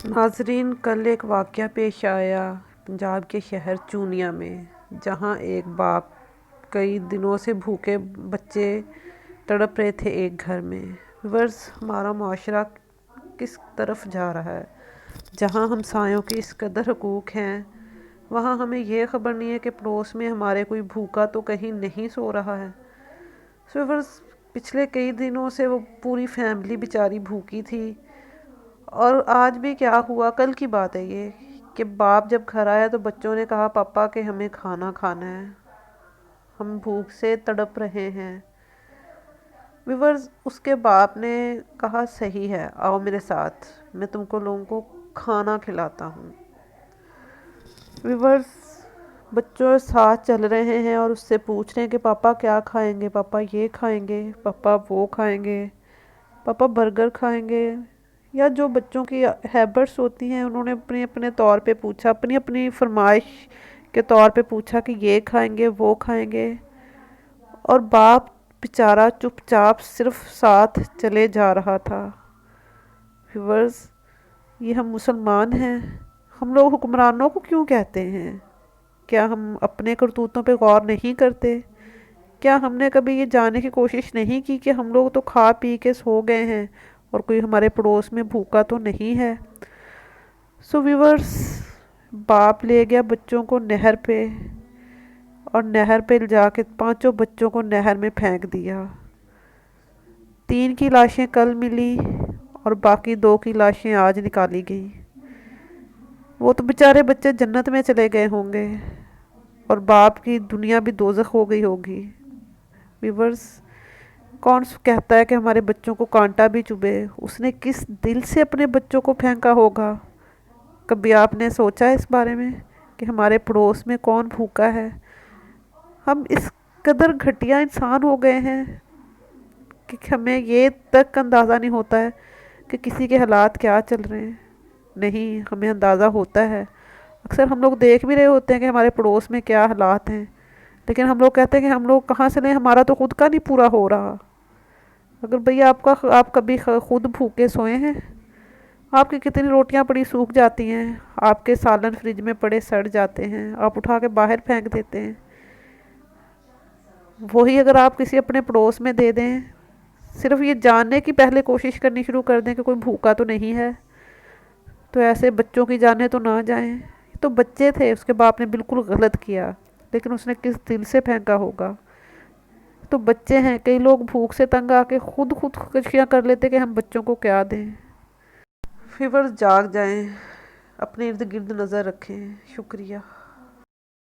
ناظرین، کل ایک واقعہ پیش آیا پنجاب کے شہر چونیا میں، جہاں ایک باپ کئی دنوں سے بھوکے بچے تڑپ رہے تھے ایک گھر میں۔ ویورز، ہمارا معاشرہ کس طرف جا رہا ہے؟ جہاں ہمسایوں کے اس قدر حقوق ہیں، وہاں ہمیں یہ خبر نہیں ہے کہ پڑوس میں ہمارے کوئی بھوکا تو کہیں نہیں سو رہا ہے۔ ویورز، پچھلے کئی دنوں سے وہ پوری فیملی بیچاری بھوکی تھی، اور آج بھی کیا ہوا، کل کی بات ہے یہ، کہ باپ جب گھر آیا تو بچوں نے کہا پاپا کہ ہمیں کھانا کھانا ہے، ہم بھوک سے تڑپ رہے ہیں۔ ویورز، اس کے باپ نے کہا صحیح ہے، آؤ میرے ساتھ، میں تم کو لوگوں کو کھانا کھلاتا ہوں۔ ویورز، بچوں ساتھ چل رہے ہیں اور اس سے پوچھ رہے ہیں کہ پاپا کیا کھائیں گے، پاپا یہ کھائیں گے، پاپا وہ کھائیں گے، پاپا برگر کھائیں گے، یا جو بچوں کی ہیبٹس ہوتی ہیں انہوں نے اپنے اپنے طور پہ پوچھا، اپنی اپنی فرمائش کے طور پہ پوچھا کہ یہ کھائیں گے وہ کھائیں گے، اور باپ بیچارہ چپ چاپ صرف ساتھ چلے جا رہا تھا۔ ویورز، یہ ہم مسلمان ہیں، ہم لوگ حکمرانوں کو کیوں کہتے ہیں؟ کیا ہم اپنے کرتوتوں پہ غور نہیں کرتے؟ کیا ہم نے کبھی یہ جاننے کی کوشش نہیں کی کہ ہم لوگ تو کھا پی کے سو گئے ہیں اور کوئی ہمارے پڑوس میں بھوکا تو نہیں ہے؟ ویورز، باپ لے گیا بچوں کو نہر پہ، اور نہر پہ جا کے پانچوں بچوں کو نہر میں پھینک دیا۔ 3 کی لاشیں کل ملی اور باقی 2 کی لاشیں آج نکالی گئیں۔ وہ تو بیچارے بچے جنت میں چلے گئے ہوں گے، اور باپ کی دنیا بھی دوزخ ہو گئی ہوگی۔ ویورز، کون کہتا ہے کہ ہمارے بچوں کو کانٹا بھی چبھے؟ اس نے کس دل سے اپنے بچوں کو پھینکا ہوگا؟ کبھی آپ نے سوچا اس بارے میں کہ ہمارے پڑوس میں کون بھوکا ہے؟ ہم اس قدر گھٹیا انسان ہو گئے ہیں کہ ہمیں یہ تک اندازہ نہیں ہوتا ہے کہ کسی کے حالات کیا چل رہے ہیں۔ نہیں، ہمیں اندازہ ہوتا ہے، اکثر ہم لوگ دیکھ بھی رہے ہوتے ہیں کہ ہمارے پڑوس میں کیا حالات ہیں، لیکن ہم لوگ کہتے ہیں کہ ہم لوگ کہاں سے لیں، ہمارا تو خود کا نہیں پورا ہو رہا۔ اگر بھئی آپ کبھی خود بھوکے سوئے ہیں؟ آپ کی کتنی روٹیاں پڑی سوکھ جاتی ہیں، آپ کے سالن فریج میں پڑے سڑ جاتے ہیں، آپ اٹھا کے باہر پھینک دیتے ہیں۔ وہی اگر آپ کسی اپنے پڑوس میں دے دیں، صرف یہ جاننے کی پہلے کوشش کرنی شروع کر دیں کہ کوئی بھوکا تو نہیں ہے، تو ایسے بچوں کی جانیں تو نہ جائیں۔ تو بچے تھے، اس کے باپ نے بالکل غلط کیا، لیکن اس نے کس دل سے پھینکا ہوگا؟ تو بچے ہیں، کئی لوگ بھوک سے تنگ آ کے خودکشیاں کر لیتے کہ ہم بچوں کو کیا دیں۔ ویورز، جاگ جائیں، اپنے ارد گرد نظر رکھیں۔ شکریہ۔